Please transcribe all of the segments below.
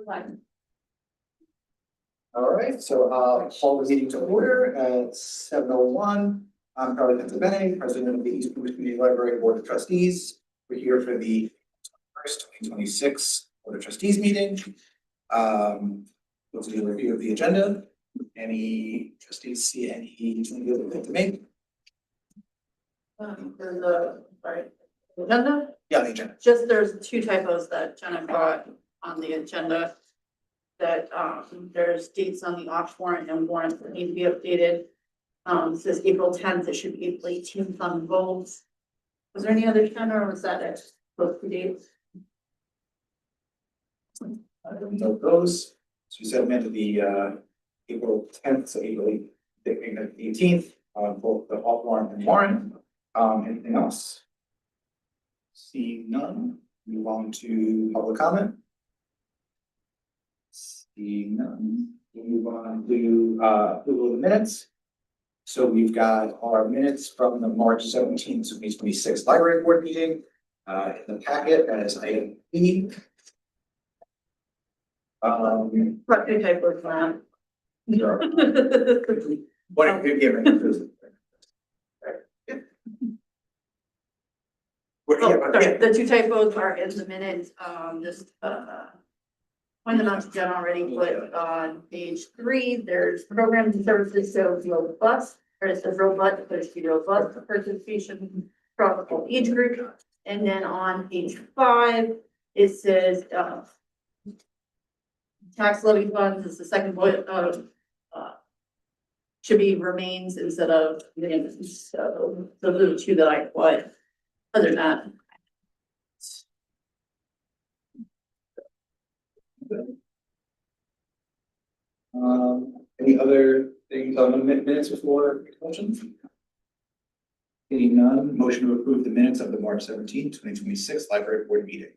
All right, so call the meeting to order at 7:01. I'm Charlie Pennsylvania, President of the East Cooper Community Library Board of Trustees. We're here for the first 2026 Board of Trustees meeting. We'll do a review of the agenda. Any trustees see anything you'd like to make? Agenda? Yeah, the agenda. Just there's two typos that Jenna brought on the agenda. That there's dates on the off warrant and warrant that need to be updated. It says April 10th, it should be April 18th on both. Was there any other Jenna or was that it? Both the dates? I don't know those. So we said meant to be April 10th, so April 18th, both the off warrant and warrant. Anything else? Seeing none, move on to public comment. Seeing none, we'll move on to approval of the minutes. So we've got our minutes from the March 17th, 2026 library board meeting in the packet as item B. What two typos on? What if you The two typos are in the minutes, just pointed out to Jen already, but on page 3, there's programs and services, so robust, or it says robust, but it's robust participation across all age group. And then on page 5, it says tax levy funds is the second bullet of should be remains instead of the so those are the two that I put. Other than that. Any other things on the minutes before motions? Seeing none, motion to approve the minutes of the March 17th, 2026 library board meeting.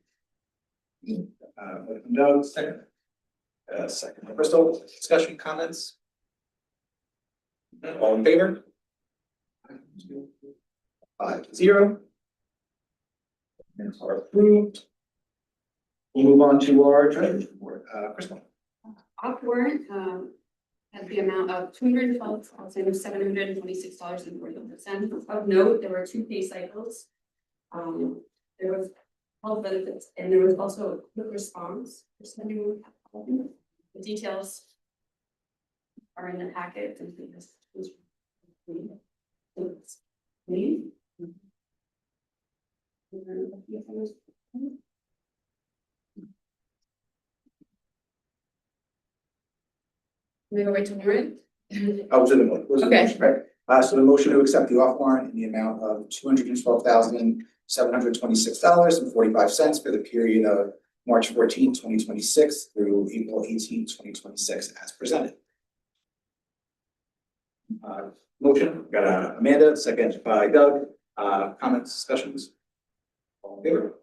No, second. Second, Crystal, discussion, comments? All in favor? 5-0. Minutes are approved. We'll move on to our treasurer's report. Crystal. Off warrant had the amount of $212,726.41. Of note, there were 2 pay cycles. There was health benefits, and there was also a quick response for sending. The details are in the packet. We go right to warrant. Oh, so the motion, Okay. right? So the motion to accept the off warrant in the amount of $212,726.45 for the period of March 14th, 2026 through April 18th, 2026 as presented. Motion, got Amanda, second by Doug. Comments, discussions? All in favor?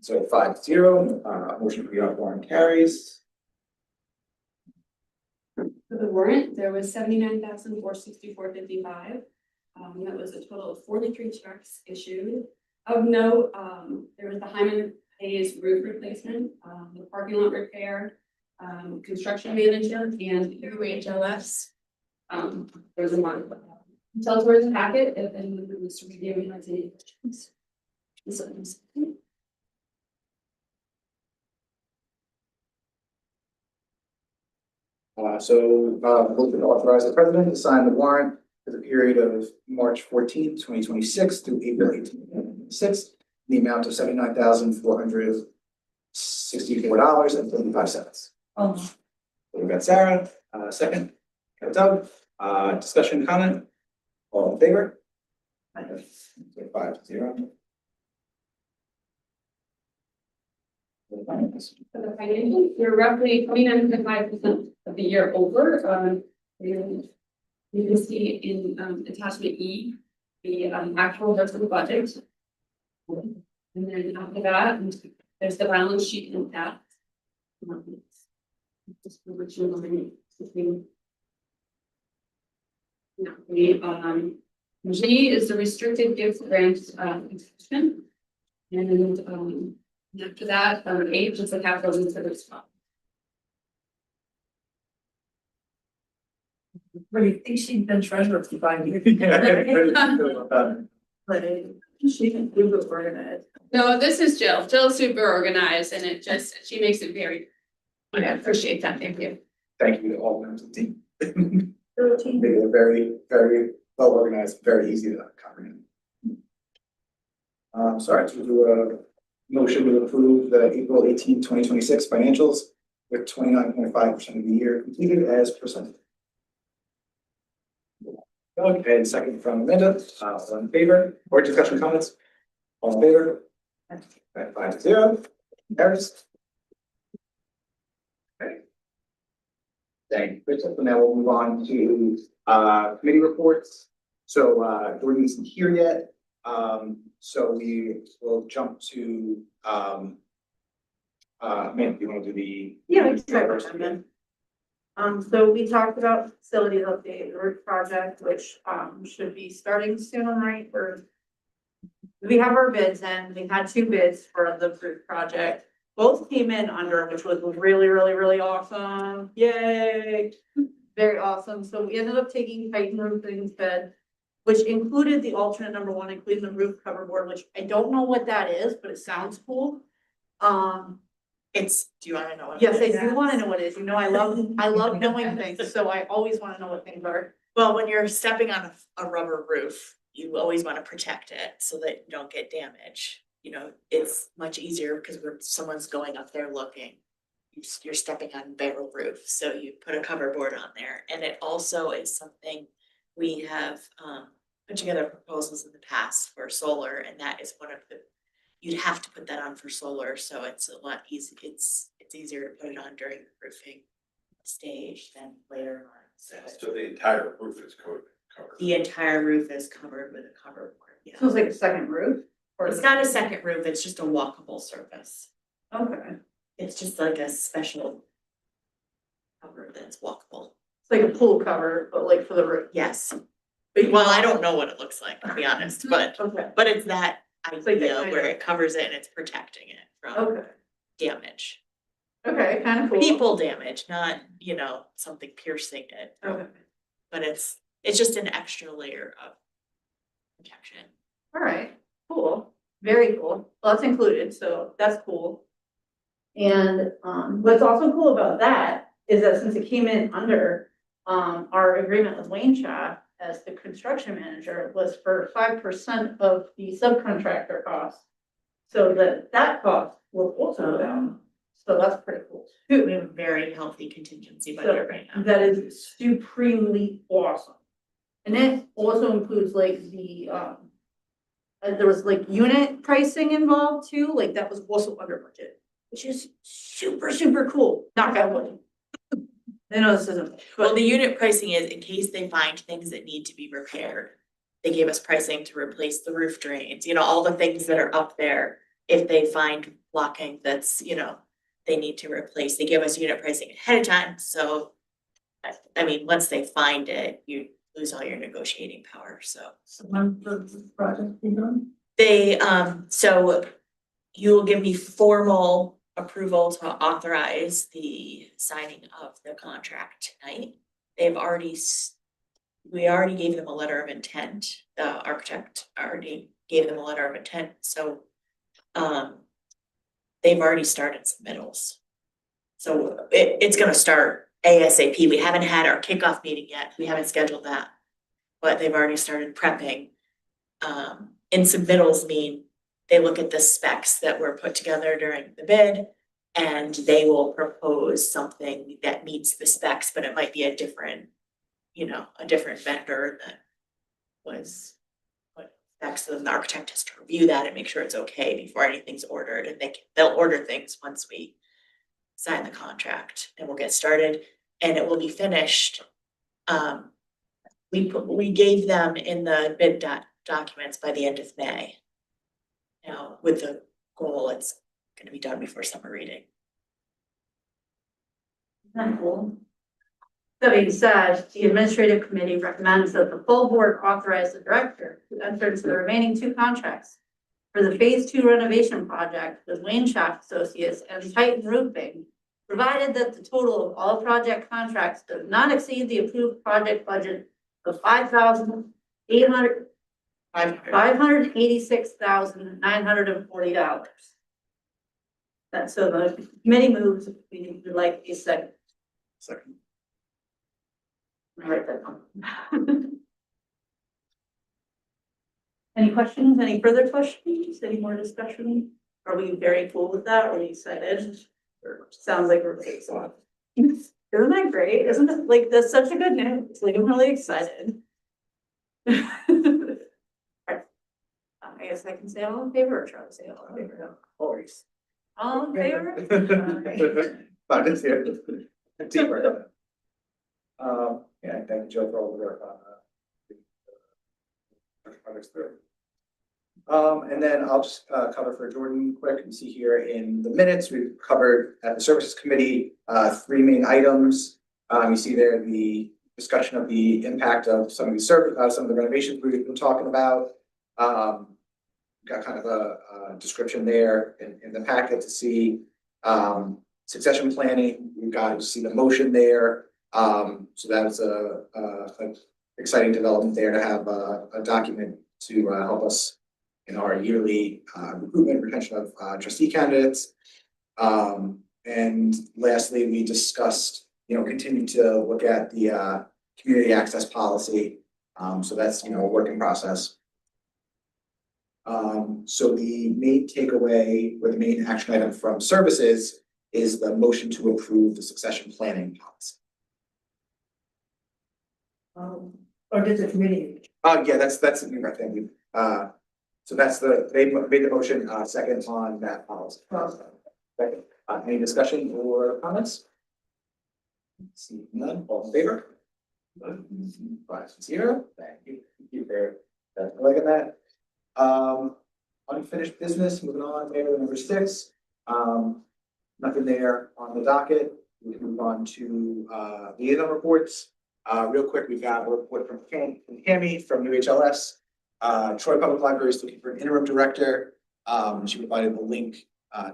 So 5-0, motion for the off warrant carries. For the warrant, there was $79,464.55. That was a total of 43 checks issued. Of note, there was the Hyman Hayes roof replacement, the parking lot repair, construction manager, and UHLS. There's a lot. Details were in the packet if anyone wants to review and has any questions. Vote to authorize the president to sign the warrant for the period of March 14th, 2026 through April 18th, 2026, the amount of $79,464.35. We've got Sarah, second. Got Doug, discussion, comment? All in favor? 5-0. For the financials, we're roughly 29.5% of the year over. You can see in attachment E, the actual versus the budget. And then after that, there's the balance sheet impact. Just for which line between. G is the restricted gift grant exemption. And After that, H is the capital reserves fund. Really think she's been treasurer for 5 years. But she can do it organized. No, this is Jill. Jill's super organized and it just, she makes it very. I appreciate that. Thank you. Thank you to all members of the team. They were very, very well organized, very easy to comprehend. Sorry, to do a motion to approve the April 18, 2026 financials with 29.5% of the year completed as presented. Doug, and second from Amanda, all in favor, or discussion comments? All in favor? Okay, 5-0, carries. Okay. Thank you, so now we'll move on to committee reports. So Jordan isn't here yet, so we will jump to Amanda, do you want to do the? Yeah, I can try to recommend. So we talked about facilities update, the roof project, which should be starting soon, right? We have our bids in, we had 2 bids for the roof project. Both came in under, which was really, really, really awesome. Yay! Very awesome. So we ended up taking Titan Roofing instead, which included the alternate number 1, including the roof cover board, which I don't know what that is, but it sounds cool. Do you wanna know what? Yes, it I is? do wanna know what it is. You know, I love knowing things, so I always wanna know what things are. Well, when you're stepping on a rubber roof, you always wanna protect it so that you don't get damage. You know, it's much easier because when someone's going up there looking, you're stepping on barrel roof, so you put a cover board on there. And it also is something we have put together proposals in the past for solar, and that is one of the, you'd have to put that on for solar, so it's a lot easy, it's easier to put it on during the roofing stage than later on. So the entire roof is covered. the entire roof is covered with a cover board, yeah. So it's like a second roof? Or It's not a second roof, it's just a walkable surface. Okay. It's just like a special cover that's walkable. It's like a pool cover, but like for the roof. Yes. But Well, I don't know what it looks like, to be honest, but Okay, it's that like that idea kind where of- it covers it and it's protecting it from okay, damage. okay, kind of cool. People damage, not, something piercing it. Okay, But it's just an extra layer of protection. all right, cool, very cool. Well, that's included, so that's cool. And what's also cool about that is that since it came in under our agreement with Wayne Shop as the construction manager was for 5% of the subcontractor cost. So that cost will also go down. So that's pretty cool too. We have a very healthy contingency So budget right now. that is supremely awesome. And it also includes like the there was like unit pricing involved too, like that was also under budget, which is super, super cool. Knock on wood. I know this isn't, Well, but the unit pricing is in case they find things that need to be repaired. They gave us pricing to replace the roof drains, all the things that are up there. If they find blocking that's, they need to replace, they give us unit pricing ahead of time, so. I mean, once they find it, you lose all your negotiating power, so. so when does this project be done? They, so you will give me formal approval to authorize the signing of the contract tonight. They've already, we already gave them a letter of intent, the architect already gave them a letter of intent, so they've already started submittals. So it's gonna start ASAP. We haven't had our kickoff meeting yet, we haven't scheduled that, but they've already started prepping. And submittals mean they look at the specs that were put together during the bid and they will propose something that meets the specs, but it might be a different vendor that was put specs, so the architect has to review that and make sure it's okay before anything's ordered, and they'll order things once we sign the contract, and we'll get started and it will be finished. We gave them in the bid documents by the end of May. Now, with the goal, it's gonna be done before summer reading. Isn't that cool? That being said, the administrative committee recommends that the full board authorize the director to enter into the remaining 2 contracts for the Phase 2 renovation project with Wayne Shaft Associates and Titan Roofing, provided that the total of all project contracts does not exceed the approved project budget of $586,940. That's so the committee moves, we would like a second. Second. I'll write that down. Any questions, any further questions, any more discussion? Are we very cool with that? Are we excited? Sounds like we're pretty excited. Isn't that great? Isn't it like, that's such a good news? Like, I'm really excited. I guess I can say all in favor or try to say all in favor. Of course. All in favor? But it's here. Teamwork. Yeah, thank you, Joe, for all the work on projects through. And then I'll just cover for Jordan quick. You see here in the minutes, we've covered at the services committee, 3 main items. You see there the discussion of the impact of some of the some of the renovations we've been talking about. Got kind of a description there in the packet to see succession planning. We've got to see the motion there. So that's a exciting development there to have a document to help us in our yearly recruitment retention of trustee candidates. And lastly, we discussed, continue to look at the community access policy. So that's, a work in process. So the main takeaway or the main action item from services is the motion to approve the succession planning policy. Or did the committee? Yeah, that's the new right thing. So that's they made the motion, second on that policy. Second. Any discussion or comments? See none, all in favor? 5-0. Thank you. Thank you for liking that. Unfinished business, moving on, there, number 6. Nothing there on the docket. We can move on to liaison reports. Real quick, we've got a report from Tammy from UHLS. Troy Public Library is looking for an interim director. She provided the link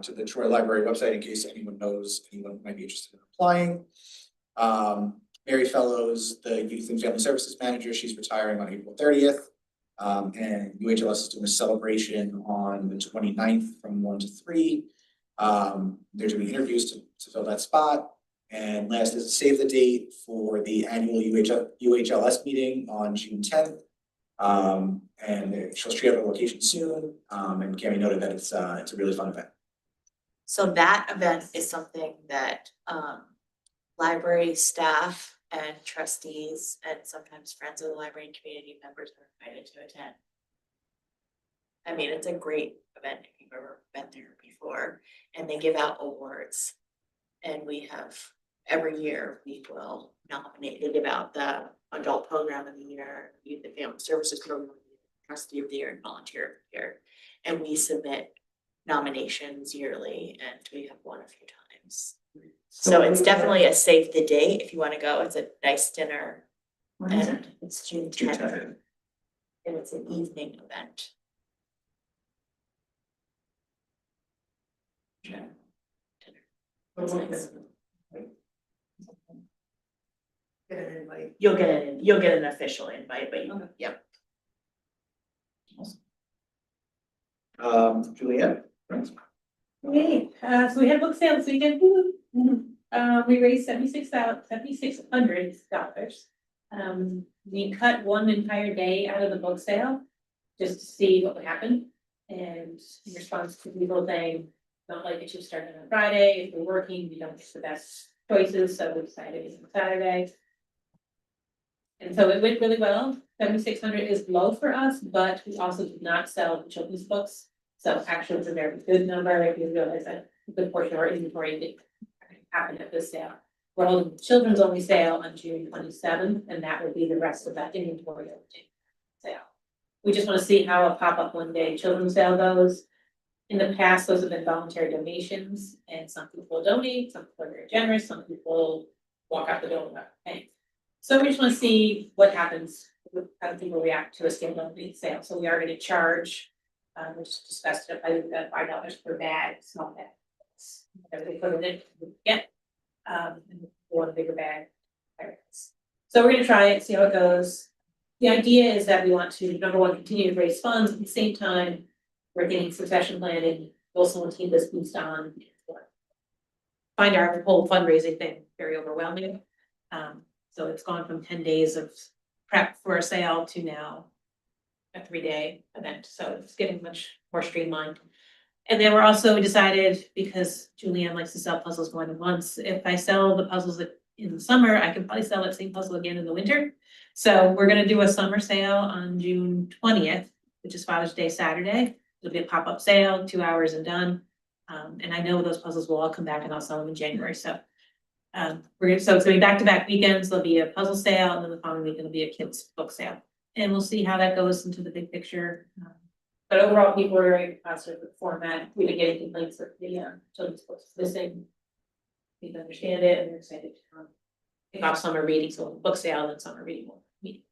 to the Troy Library website in case anyone knows anyone might be interested in applying. Mary Fellows, the Youth and Family Services Manager, she's retiring on April 30th. And UHLS is doing a celebration on the 29th from 1 to 3. There's going to be interviews to fill that spot. And last is save the date for the annual UHLS meeting on June 10th. And she'll share the location soon. And Cami noted that it's a really fun event. So that event is something that library staff and trustees and sometimes friends of the library and community members are invited to attend. I mean, it's a great event if you've ever been there before, and they give out awards. And we have every year we will nominate, they give out the adult program of the year, youth and family services program of the year, trustee of the year, and volunteer of the year. And we submit nominations yearly, and we have won a few times. So it's definitely a save the date if you want to go. It's a nice dinner. And it's June 10th. And it's an evening event. Yeah. It's nice. You'll get an official invite, but Okay. Yep. Julianne? Okay, so we had book sale this weekend. We raised $7,600. We cut one entire day out of the book sale just to see what would happen. And in response to people saying, not like it should start on Friday, if we're working, we don't get the best choices, so we decided it's on Saturday. And so it went really well. 7,600 is low for us, but we also did not sell children's books. So actually it's a very good number if you realize that a good portion of our inventory did happen at this sale. We're holding children's only sale on June 27th, and that will be the rest of that inventory sale. We just want to see how a pop-up one day children's sale goes. In the past, those have been voluntary donations, and some people donate, some people are very generous, some people walk out the door without paying. So we just want to see what happens, how people react to a scaled up sale. So we are going to charge We just discussed it, I think that $5 per bag, small bag. Whatever they put in it, get, and one bigger bag. So we're gonna try it, see how it goes. The idea is that we want to, number one, continue to raise funds, at the same time, we're getting succession planning, we also want to keep this boost on. Find our whole fundraising thing very overwhelming. So it's gone from 10 days of prep for a sale to now a 3-day event, so it's getting much more streamlined. And then we're also decided, because Julianne likes to sell puzzles more than once, if I sell the puzzles in the summer, I can probably sell that same puzzle again in the winter. So we're gonna do a summer sale on June 20th, which is Father's Day Saturday. It'll be a pop-up sale, 2 hours and done. And I know those puzzles will all come back and I'll sell them in January, so. So it's gonna be back-to-back weekends, there'll be a puzzle sale, and then the following week it'll be a kids book sale. And we'll see how that goes into the big picture. But overall, people are very positive with the format. We've been getting complaints that the children's books is missing. People understand it and they're excited to kick off summer reading, so book sale and summer reading will meet.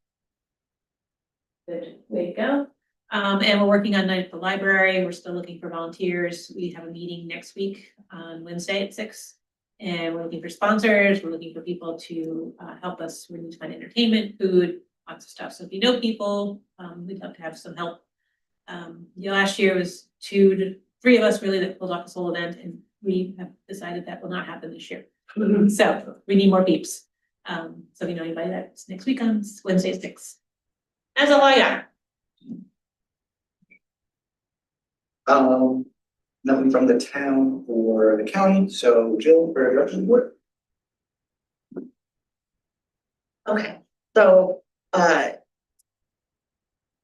Good, way to go. And we're working on night at the library. We're still looking for volunteers. We have a meeting next week on Wednesday at 6. And we're looking for sponsors. We're looking for people to help us. We need to find entertainment, food, lots of stuff. So if you know people, we'd love to have some help. Last year was 2 to 3 of us really that pulled off this whole event, and we have decided that will not happen this year. So we need more peeps. So if you know anybody, that's next week on Wednesday at 6. That's all I got. Nothing from the town or the county, so Jill, for direction board. Okay, so,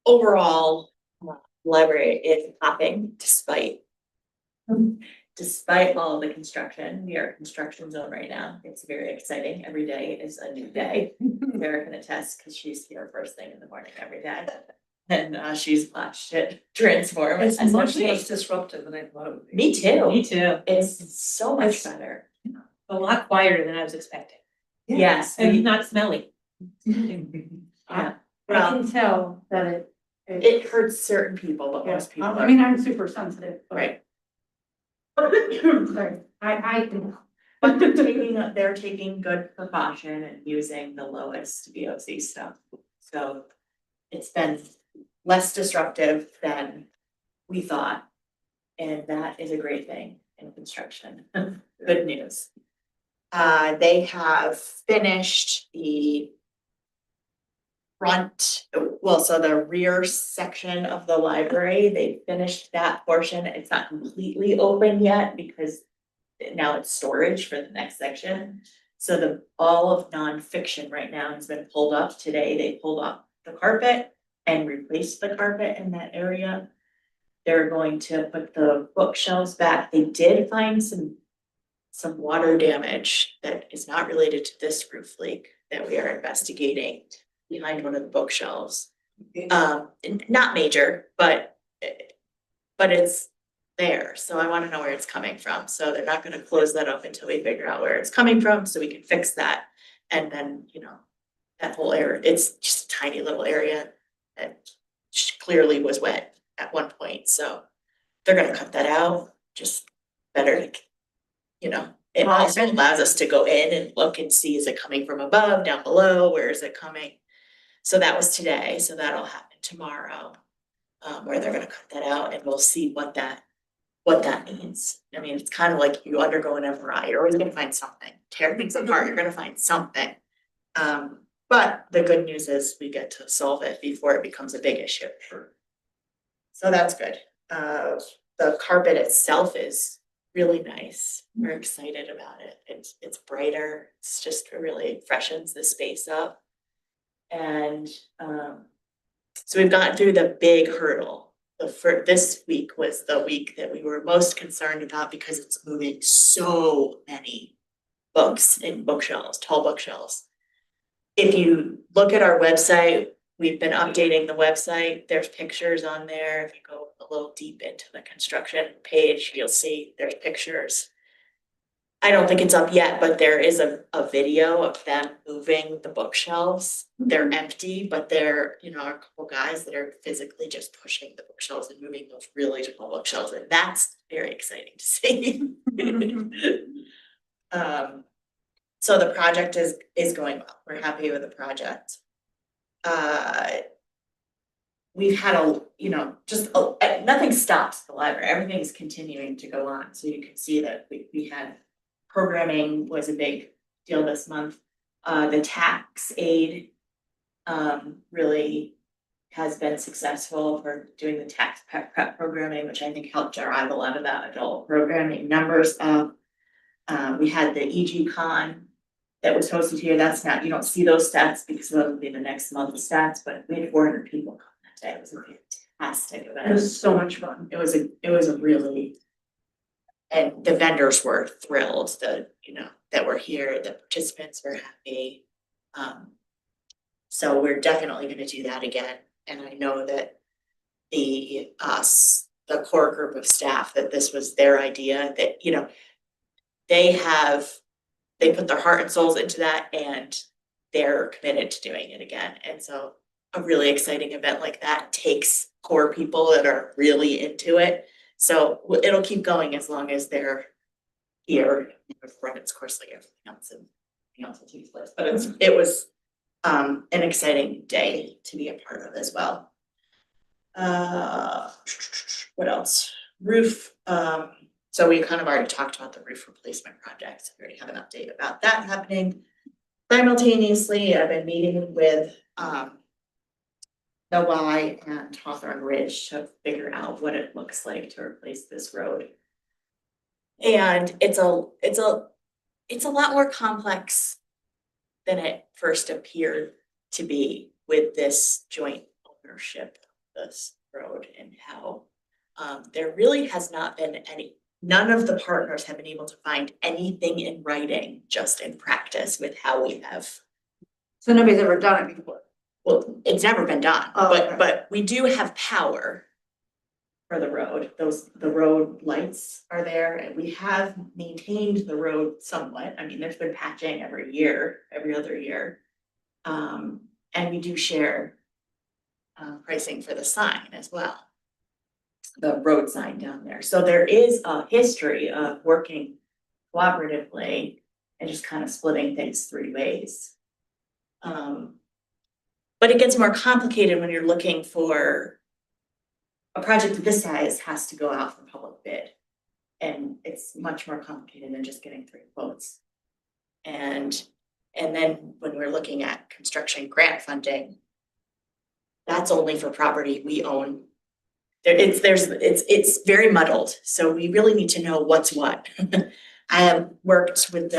overall, library is popping despite all of the construction. We are in construction zone right now. It's very exciting. Every day is a new day. Sarah can attest because she's here first thing in the morning every day. And she's watched it transform. It's as much we- less disruptive than I thought it would be. Me too. Me too. It's so much better. A lot quieter than I was expecting. Yes. And not smelly. Yeah. I Well, can tell that it hurts certain people, but most people I are. mean, I'm super sensitive, but. Right. Sorry, I can. But they're taking good precaution and using the lowest VOC stuff. So it's been less disruptive than we thought. And that is a great thing in construction. Good news. They have finished the front, well, so the rear section of the library, they finished that portion. It's not completely open yet because now it's storage for the next section. So all of nonfiction right now has been pulled up. Today, they pulled up the carpet and replaced the carpet in that area. They're going to put the bookshelves back. They did find some water damage that is not related to this roof leak that we are investigating behind one of the bookshelves. Not major, but it's there. So I want to know where it's coming from. So they're not going to close that up until we figure out where it's coming from so we can fix that. And then, that whole area, it's just a tiny little area that clearly was wet at one point. So they're going to cut that out, just better, it also allows us to go in and look and see, is it coming from above, down below, where is it coming? So that was today, so that'll happen tomorrow, where they're gonna cut that out and we'll see what that means. I mean, it's kind of like you undergo an MRI, you're always gonna find something, tear things apart, you're gonna find something. But the good news is we get to solve it before it becomes a big issue. Sure. So that's good. The carpet itself is really nice. We're excited about it. It's brighter. It's just really freshens the space up. And so we've gotten through the big hurdle. This week was the week that we were most concerned about because it's moving so many books in bookshelves, tall bookshelves. If you look at our website, we've been updating the website. There's pictures on there. If you go a little deep into the construction page, you'll see there's pictures. I don't think it's up yet, but there is a video of them moving the bookshelves. They're empty, but they're, you know, a couple guys that are physically just pushing the bookshelves and moving those really tall bookshelves, and that's very exciting to see. So the project is going well. We're happy with the project. We've had nothing stops the library. Everything's continuing to go on. So you can see that we had programming was a big deal this month. The tax aid really has been successful for doing the tax prep programming, which I think helped drive a lot of that adult programming numbers up. We had the EG Con that was hosted here. That's not, you don't see those stats because those will be the next month's stats, but we had 400 people come that day. It was a fantastic event. It was so much fun. It was a really, and the vendors were thrilled that, you know, that we're here, the participants were happy. So we're definitely gonna do that again. And I know that the core group of staff, that this was their idea, that, you know, they put their heart and souls into that and they're committed to doing it again. And so a really exciting event like that takes core people that are really into it. So it'll keep going as long as they're here. It'll run its course like everything else, and everything else will take place. But it was an exciting day to be a part of as well. What else? Roof. So we kind of already talked about the roof replacement project. We already have an update about that happening. Simultaneously, I've been meeting with the Y and Hawthorne Ridge to figure out what it looks like to replace this road. And it's a lot more complex than it first appeared to be with this joint ownership of this road, and how there really has not been none of the partners have been able to find anything in writing, just in practice with how we have. So nobody's ever done it before. Well, it's never been done, Oh, okay. but we do have power for the road. The road lights are there, and we have maintained the road somewhat. I mean, there's been patching every other year. And we do share pricing for the sign as well. The road sign down there. So there is a history of working cooperatively and just kind of splitting things 3 ways. But it gets more complicated when you're looking for a project of this size has to go out for public bid. And it's much more complicated than just getting 3 quotes. And then when we're looking at construction grant funding, that's only for property we own. It's very muddled, so we really need to know what's what. I have worked with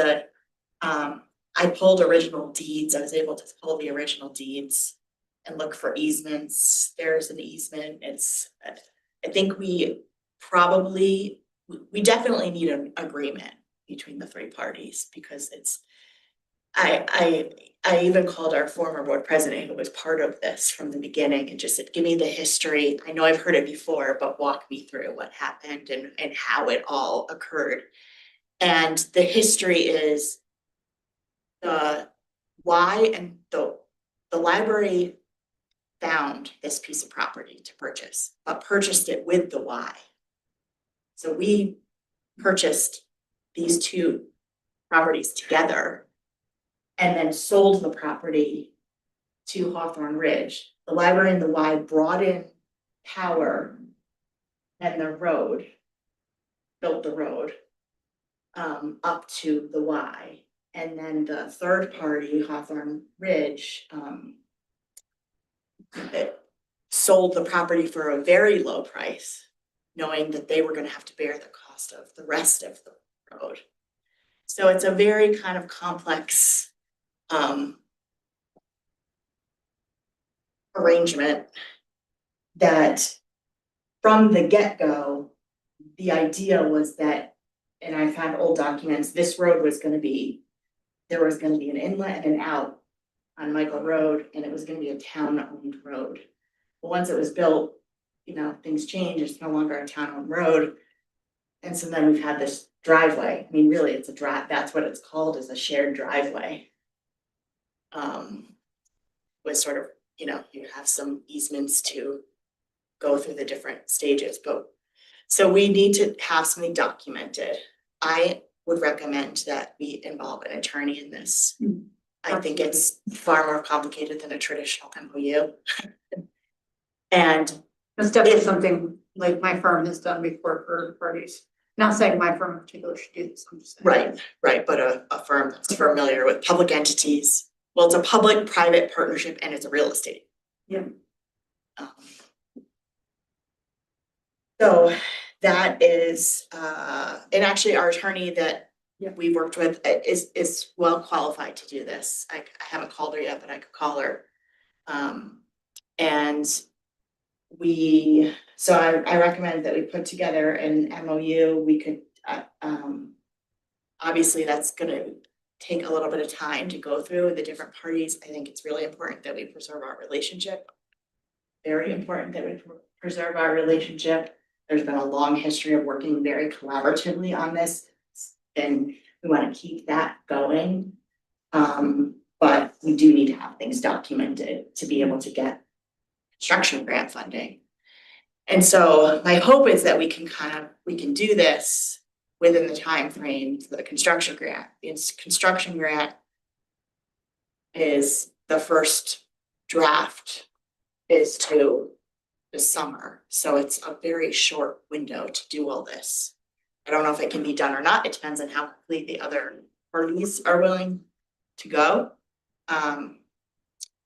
I pulled original deeds. I was able to pull the original deeds and look for easements. There's an easement. I think we definitely need an agreement between the 3 parties, because I even called our former board president, who was part of this from the beginning, and just said, give me the history. I know I've heard it before, but walk me through what happened and how it all occurred. And the history is the Y and the library found this piece of property to purchase, but purchased it with the Y. So we purchased these 2 properties together and then sold the property to Hawthorne Ridge. The library and the Y brought in power and the road, built the road up to the Y. And then the third party, Hawthorne Ridge, sold the property for a very low price, knowing that they were going to have to bear the cost of the rest of the road. So it's a very kind of complex arrangement that from the get-go, the idea was that, and I found old documents, this road was going to be, there was going to be an inlet and an out on Michael Road, and it was going to be a town-owned road. But once it was built, you know, things changed. It's no longer a town-owned road. And so then we've had this driveway. I mean, really, it's a that's what it's called, is a shared driveway. Was sort of, you have some easements to go through the different stages, but so we need to have something documented. I would recommend that we involve an attorney in this. I think it's far more complicated than a traditional MOU. And That's definitely something like my firm has done before for parties. Not saying my firm in particular should do this, I'm just saying. right, but a firm that's familiar with public entities. Well, it's a public-private partnership and it's a real estate. Yeah. So that is, and actually our attorney that we've worked with is well qualified to do this. I haven't called her yet, but I could call her. And so I recommend that we put together an MOU. We could, obviously that's gonna take a little bit of time to go through the different parties. I think it's really important that we preserve our relationship. Very important that we preserve our relationship. There's been a long history of working very collaboratively on this, and we want to keep that going. But we do need to have things documented to be able to get construction grant funding. And so my hope is that we can do this within the time frame for the construction grant. The construction grant is the first draft is to the summer. So it's a very short window to do all this. I don't know if it can be done or not. It depends on how quickly the other parties are willing to go.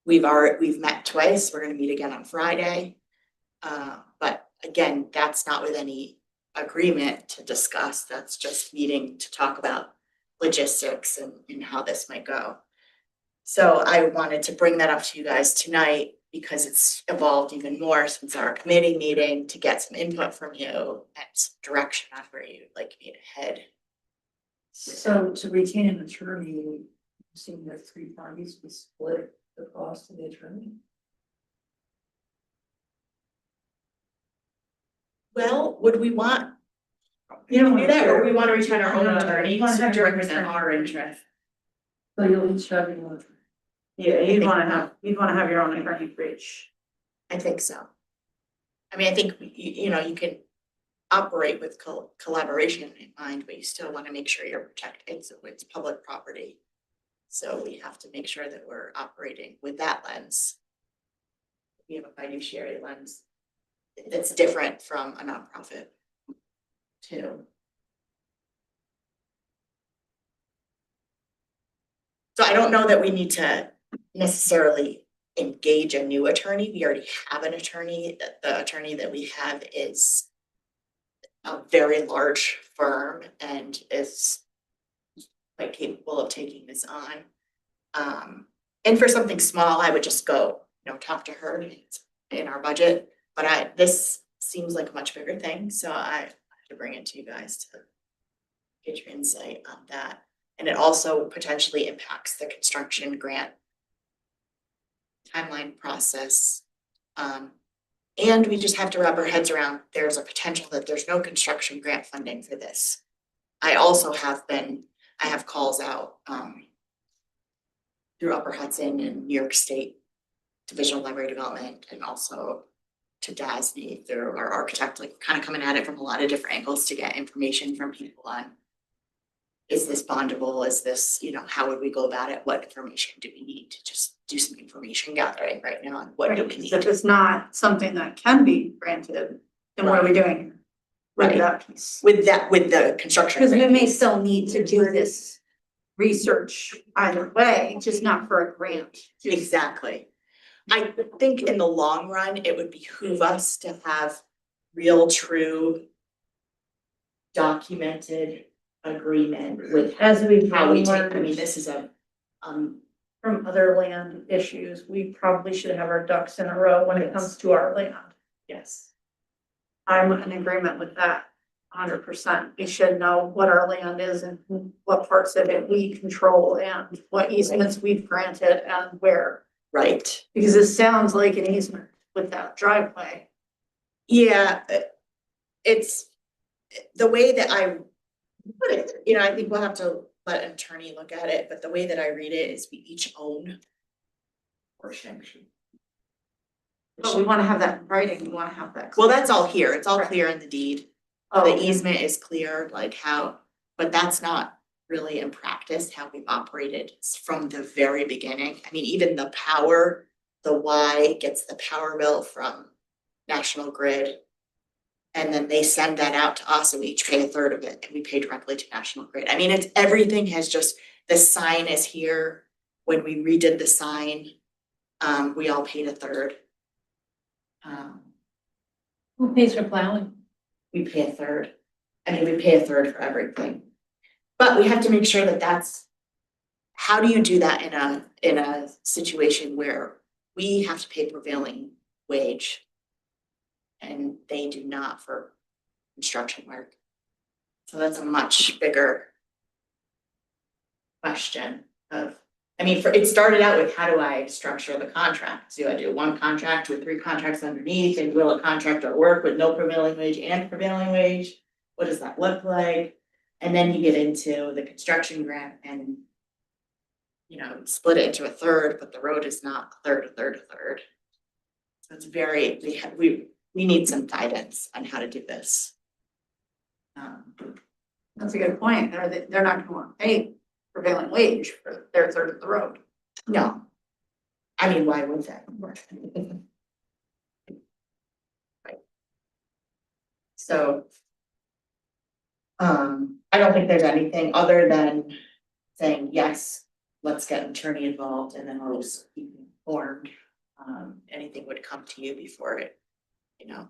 We've met twice. We're gonna meet again on Friday. But again, that's not with any agreement to discuss. That's just meeting to talk about logistics and how this might go. So I wanted to bring that up to you guys tonight because it's evolved even more since our committee meeting, to get some input from you and some direction on where you'd like me to head. So to retain an attorney, seeing that 3 parties, we split the cost of the attorney. Well, would we want You don't to want do to that, or share. we want to retain our own No, attorney you wanna have to your own represent attorney. our interest? So you'll each have your own. Yeah, you'd wanna have your own attorney for each. I think so. I mean, I think, you can operate with collaboration in mind, but you still want to make sure you're protected. It's public property. So we have to make sure that we're operating with that lens. We have a fiduciary lens that's different from a nonprofit too. So I don't know that we need to necessarily engage a new attorney. We already have an attorney. The attorney that we have is a very large firm and is quite capable of taking this on. And for something small, I would just go, talk to her. It's in our budget, but this seems like a much bigger thing, so I have to bring it to you guys to get your insight on that. And it also potentially impacts the construction grant timeline process. And we just have to wrap our heads around, there's a potential that there's no construction grant funding for this. I have calls out through Upper Hudson and New York State Division of Library Development, and also to DASNY through our architect, like kind of coming at it from a lot of different angles to get information from people on, is this bondable? Is this, how would we go about it? What information do we need to just do some information gathering right now? And what do we need? If it's not something that can be granted, then what are we doing? Right. With that piece. With the construction. Because we grant may piece. still need to do this research either way, just not for a grant. Exactly. I think in the long run, it would behoove us to have real, true, documented agreement with As we how we take, learn this is a, from other land issues, we probably should have our ducks in a row when it comes to our land. yes. I'm in agreement with that 100%. We should know what our land is and what parts of it we control and what easements we've granted and where. Right. Because it sounds like an easement with that driveway. Yeah, it's the way that I But it, you know, I think we'll have to let an attorney look at it, but the way that I read it is we each own portion. But we wanna have that in writing, we wanna have that. Well, that's all here, it's all Right. clear in the deed, Oh, the okay. easement is clear, like how, but that's not really in practice how we've operated from the very beginning. I mean, even the power, the Y gets the power bill from National Grid. And then they send that out to us and we each pay a third of it and we pay directly to National Grid. I mean, it's, everything has just, the sign is here. When we redid the sign, we all paid a third. Who pays for plowing? We pay a third. I mean, we pay a third for everything. But we have to make sure that that's, how do you do that in a situation where we have to pay prevailing wage? And they do not for construction work. So that's a much bigger question of, I mean, it started out with how do I structure the contract? Do I do one contract with 3 contracts underneath, and will a contractor work with no prevailing wage and prevailing wage? What does that look like? And then you get into the construction grant and, you know, split it into a third, but the road is not a third, a third, a third. So it's very, we need some guidance on how to do this. That's a good point, they're not gonna wanna pay prevailing wage for their third of the road. No. I mean, why would that? Right. So. I don't think there's anything other than saying, yes, let's get an attorney involved and then we'll just keep you informed. Anything would come to you before it, you know,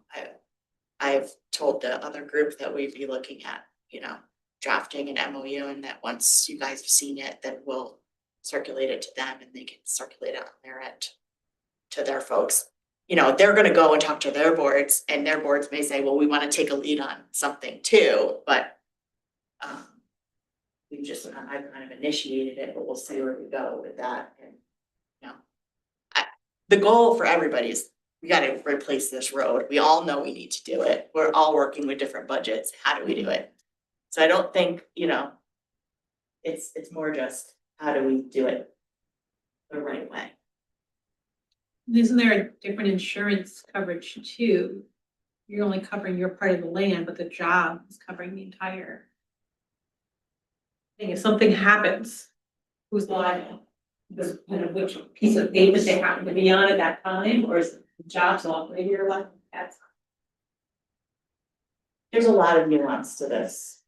I've told the other group that we'd be looking at, you know, drafting an MOU, and that once you guys have seen it, then we'll circulate it to them and they can circulate it on their end to their folks. You know, they're gonna go and talk to their boards, and their boards may say, well, we wanna take a lead on something too, but we just, I've kind of initiated it, but we'll see where we go with that. And, you know, the goal for everybody is we gotta replace this road. We all know we need to do it. We're all working with different budgets. How do we do it? So I don't think, you know, it's more just how do we do it the right way? Isn't there a different insurance coverage too? You're only covering your part of the land, but the job is covering the entire thing. If something happens, who's liable? Because kind of which piece of paper they happen to be on at that time, or is the job's off, maybe you're like, that's. There's a lot of nuance to this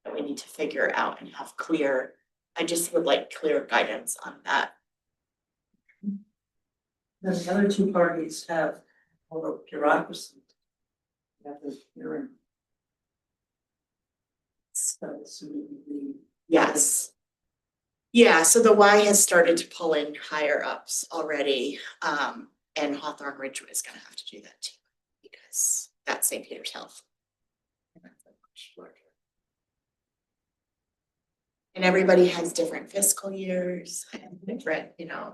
that we need to figure out and have clear, I just would like clear guidance on that. Then the other 2 parties have all the bureaucracy. You have this hearing. So Yes. Yeah, so the Y has started to pull in higher ups already, and Hawthorne Ridgeway is gonna have to do that too, because that's St. Peter's Health. And everybody has different fiscal years and different, you know,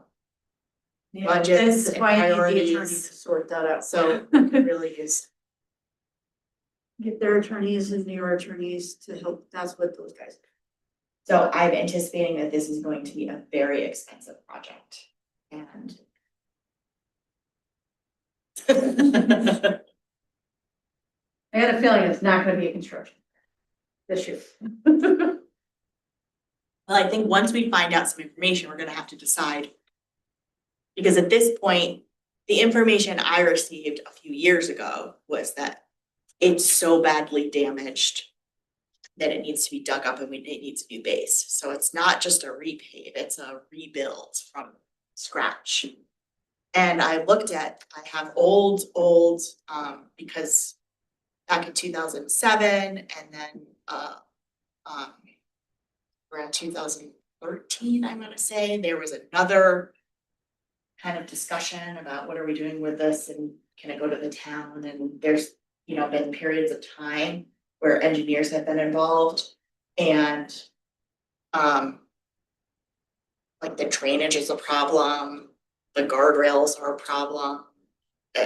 budgets That's and why I need the attorney to priorities. sort that out, So it really is, get their attorneys and your attorneys to help, that's what those guys do. so I'm anticipating that this is going to be a very expensive project and. I had a feeling it's not gonna be a construction this year. Well, I think once we find out some information, we're gonna have to decide. Because at this point, the information I received a few years ago was that it's so badly damaged that it needs to be dug up and it needs a new base. So it's not just a repave, it's a rebuild from scratch. And I looked at, I have old, because back in 2007 and then around 2013, I'm gonna say, there was another kind of discussion about what are we doing with this and can it go to the town? And there's, you know, been periods of time where engineers have been involved and like the drainage is a problem, the guardrails are a problem.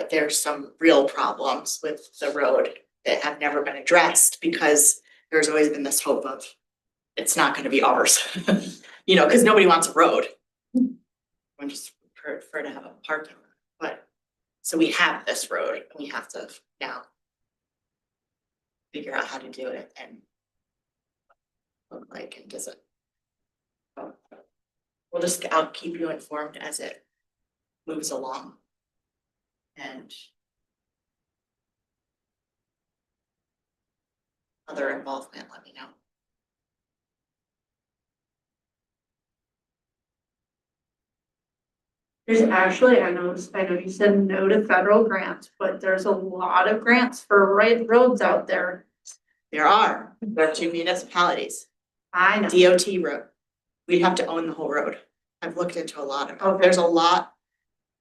There's some real problems with the road that have never been addressed because there's always been this hope of it's not gonna be ours. You know, cause nobody wants a road. We just prefer to have a parking lot, but, so we have this road and we have to now figure out how to do it and look like, and does it. We'll just, I'll keep you informed as it moves along. And other involvement, let me know. There's actually, I know you said no to federal grants, but there's a lot of grants for roads out there. There are 2 municipalities, I know. DOT road. We'd have to own the whole road. I've looked into a lot of it. Okay. There's a lot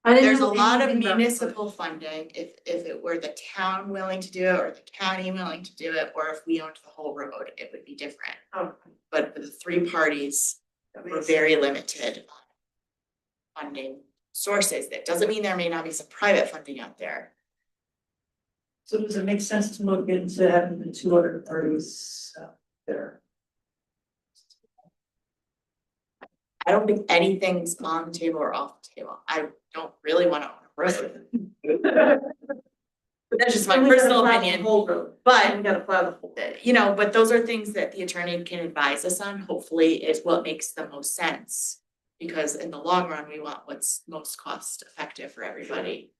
I didn't There's a know lot of anything about- municipal funding, if it were the town willing to do it, or the county willing to do it, or if we owned the whole road, it would be different. Oh, But for the 3 parties, that we're makes very limited on funding sources. That doesn't mean there may not be some private funding out there. So does it make sense to look into having the 200 parties there? I don't think anything's on the table or off the table. I don't really wanna own a road. But that's just my And we gotta personal plow the opinion, whole road. but And we gotta plow the whole. you know, but those are things that the attorney can advise us on, hopefully is what makes the most sense. Because in the long run, we want what's most cost effective for everybody.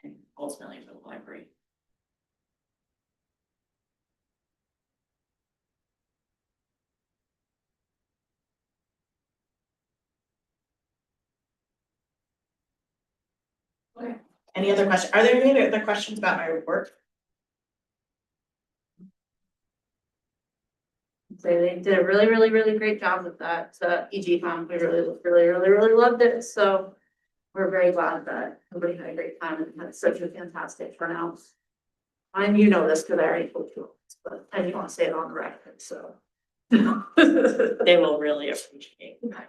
And ultimately for the library. Okay, any other questions? Are there any other questions about my report? They did a really great job with that, EG fund. We really loved it, so. We're very glad that everybody had a great time and had such a fantastic turnout. And you know this because I already told you, but I didn't want to say it on the record, so. They will really appreciate that.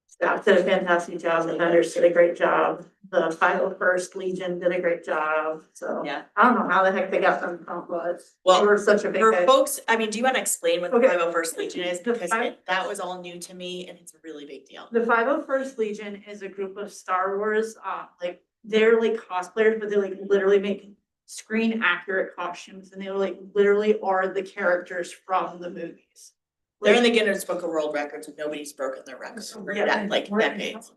Staff did a fantastic job, the vendors did a great job, the 501st Legion did a great job, so. Yeah. I don't know how the heck they got them from, but Well, they were such a big For hit. folks, I mean, do you wanna explain what the Okay. 501st Legion is? The Because five- that was all new to me and it's a really big deal. The 501st Legion is a group of Star Wars, like, they're like cosplayers, but they like literally make screen accurate costumes and they like literally are the characters from the movies. They're in Like, the Guinness Book of World Records and nobody's broken their records for Yeah, that, like decades.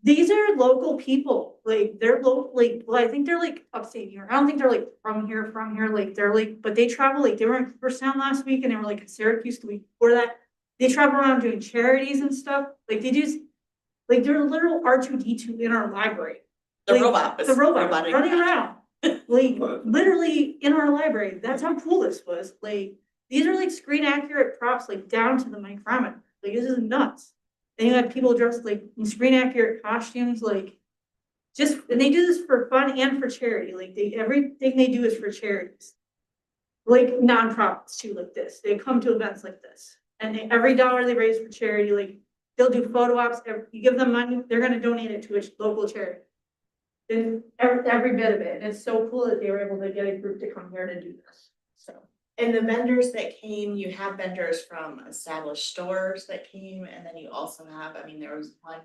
these are local people, like, they're local, like, well, I think they're like upstate New York. I don't think they're like from here, like, they're like, but they travel, like, they were in Cooperstown last week and they were like in Syracuse the week before that. They travel around doing charities and stuff, like, they do, like, they're a literal R2D2 in our library. The Like, robot was The robot robotic. running around, like, literally in our library, that's how cool this was, like, these are like screen accurate props, like down to the micrometer, like, this is nuts. And you have people dressed like in screen accurate costumes, like, just, and they do this for fun and for charity, like, everything they do is for charities. Like nonprofits too, like this, they come to events like this, and every dollar they raise for charity, like, they'll do photo ops, you give them money, they're gonna donate it to a local charity. And every bit of it, and it's so cool that they were able to get a group to come here to do this, so. And the vendors that came, you have vendors from established stores that came, and then you also have, I mean, there was one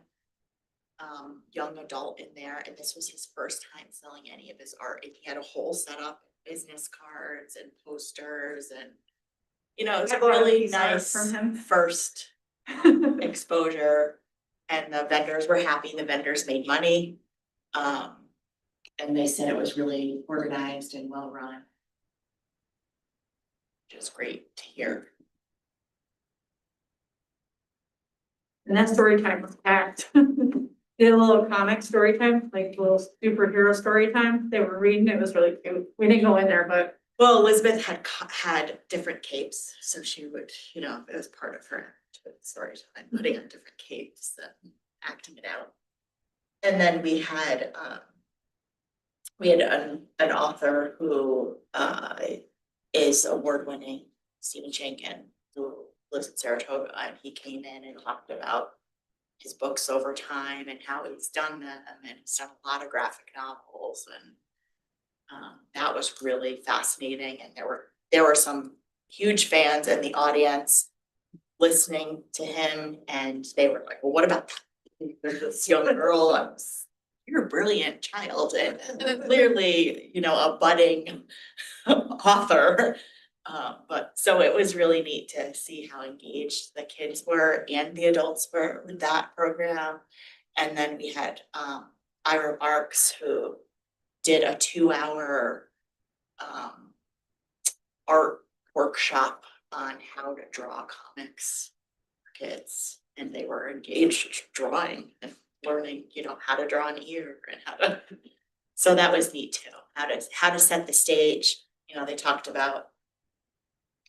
young adult in there, and this was his first time selling any of his art, and he had a whole setup, business cards and posters and, you know, it was I a bought a really piece of art nice from him. first exposure. And the vendors were happy, the vendors made money. And they said it was really organized and well run. Which is great to hear. And that story time was packed. Did a little comic story time, like a little superhero story time. They were reading, it was really cute. We didn't go in there, but Well, Elizabeth had different capes, so she would, you know, it was part of her story time, putting on different capes and acting it out. And then we had an author who is award-winning, Stephen Shankin, who lives in Saratoga, and he came in and talked about his books over time and how he's done them, and he's done a lot of graphic novels, and That was really fascinating, and there were some huge fans in the audience listening to him, and they were like, well, what about that? There's this young girl, you're a brilliant child, and clearly, you know, a budding author. But so it was really neat to see how engaged the kids were and the adults were with that program. And then we had Ira Marks, who did a 2-hour art workshop on how to draw comics for kids. And they were engaged drawing and learning, you know, how to draw an ear and how to. So that was neat too, how to set the stage. You know, they talked about,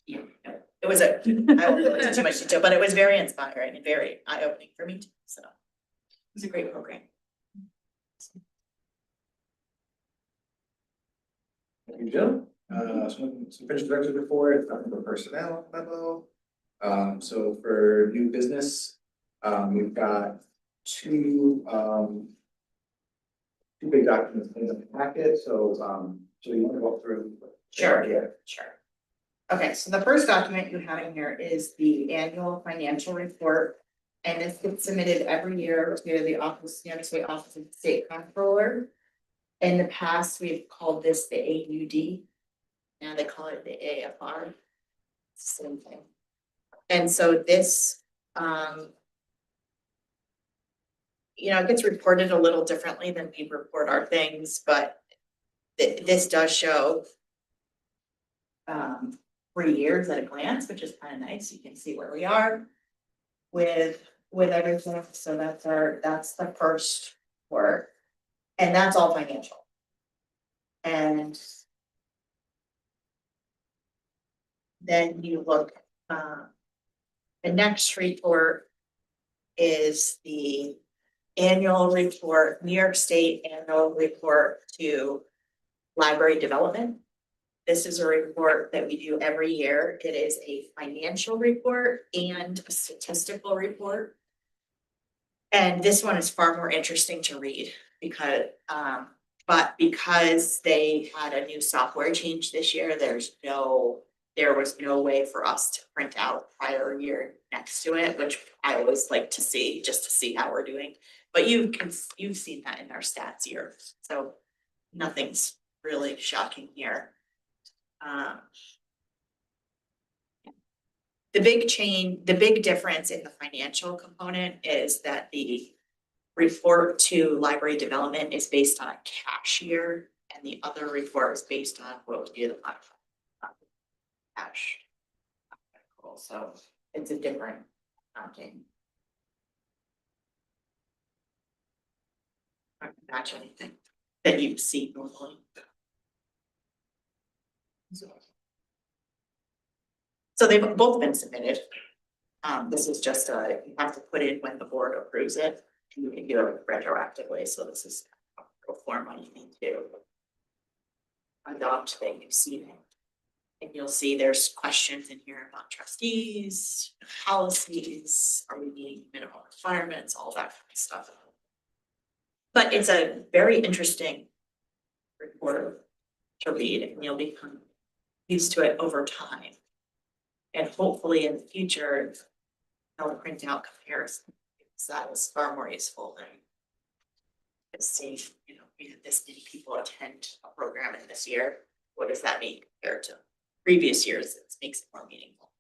you know, it was I won't go into too much detail, but it was very inspiring and very eye-opening for me too, so. It was a great program. Thank you, Jill. Some finished director's report, nothing for personnel memo. So for new business, we've got two big documents in the packet, so, so you want to walk through? Sure. Yeah. Sure. Okay, so the first document you have in here is the annual financial report. And this gets submitted every year to the office, New York State Office of the State Comptroller. In the past, we've called this the AUD. Now they call it the AFR. Same thing. And so this, you know, it gets reported a little differently than we report our things, but this does show 3 years at a glance, which is kind of nice. You can see where we are with everything. So that's the first work. And that's all financial. And then you look, the next report is the annual report, New York State annual report to library development. This is a report that we do every year. It is a financial report and a statistical report. And this one is far more interesting to read because, because they had a new software change this year, there was no way for us to print out prior year next to it, which I always like to see, just to see how we're doing. But you've seen that in our stats here, so nothing's really shocking here. The big difference in the financial component is that the report to library development is based on a cash year, and the other report is based on what would be the cash. So it's a different accounting. I can match anything that you see normally. So they've both been submitted. This is just you have to put in when the board approves it, and you can do it retroactively. So this is a form you need to adopt that you've seen it. And you'll see there's questions in here about trustees, policies, are we meeting minimum requirements, all that kind of stuff. But it's a very interesting report to read, and you'll become used to it over time. And hopefully in the future, they'll print out comparison, because that was far more useful than seeing, you know, we had this many people attend a program in this year. What does that mean compared to previous years? It makes it more meaningful.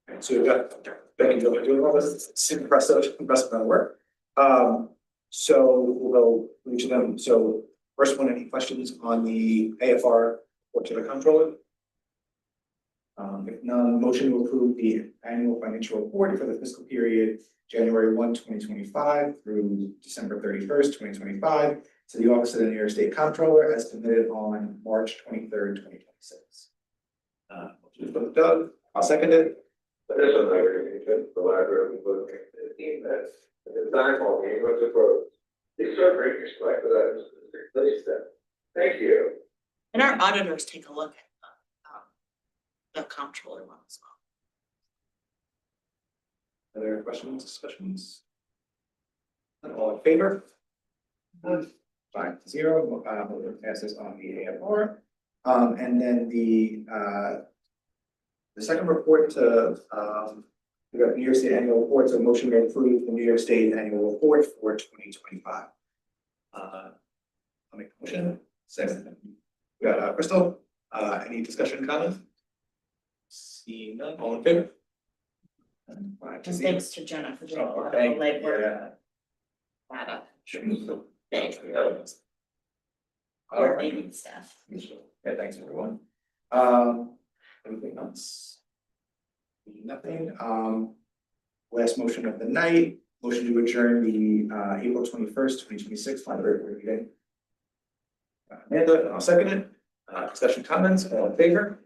Right, so we've got Becky doing all this, it's impressive amount of work. So we'll go through each of them. So first one, any questions on the AFR report to the comptroller? If none, motion to approve the annual financial report for the fiscal period January 1, 2025 through December 31st, 2025 to the Office of the New York State Comptroller as submitted on March 23rd, 2026. Motion from Doug, I'll second it. But there's some the library will take 15 minutes. The time for me was approved. These are great respect for that. Please, thank you. And our auditors take a look at the comptroller one as well. Other questions, discussions? All in favor? 5-0, motion passes on the AFR. And then the second report to, we got New York State annual report, so motion to approve the New York State annual report for 2025. I'll make the motion. Second. We got Crystal. Any discussion, comments? See none, all in favor? 5-0. And thanks to Jenna for doing a lot of Thank- legwork. yeah. That up. Sure. Thanks. All right. Coordinating stuff. Yeah, thanks, everyone. Anything else? Nothing. Last motion of the night, motion to adjourn the April 21st, 2026 library board meeting. Amanda, I'll second it. Discussion, comments, all in favor?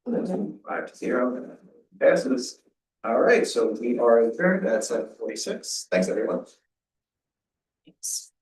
5-0, passes. All right, so we are adjourned at 7:46. Thanks, everyone. Thanks.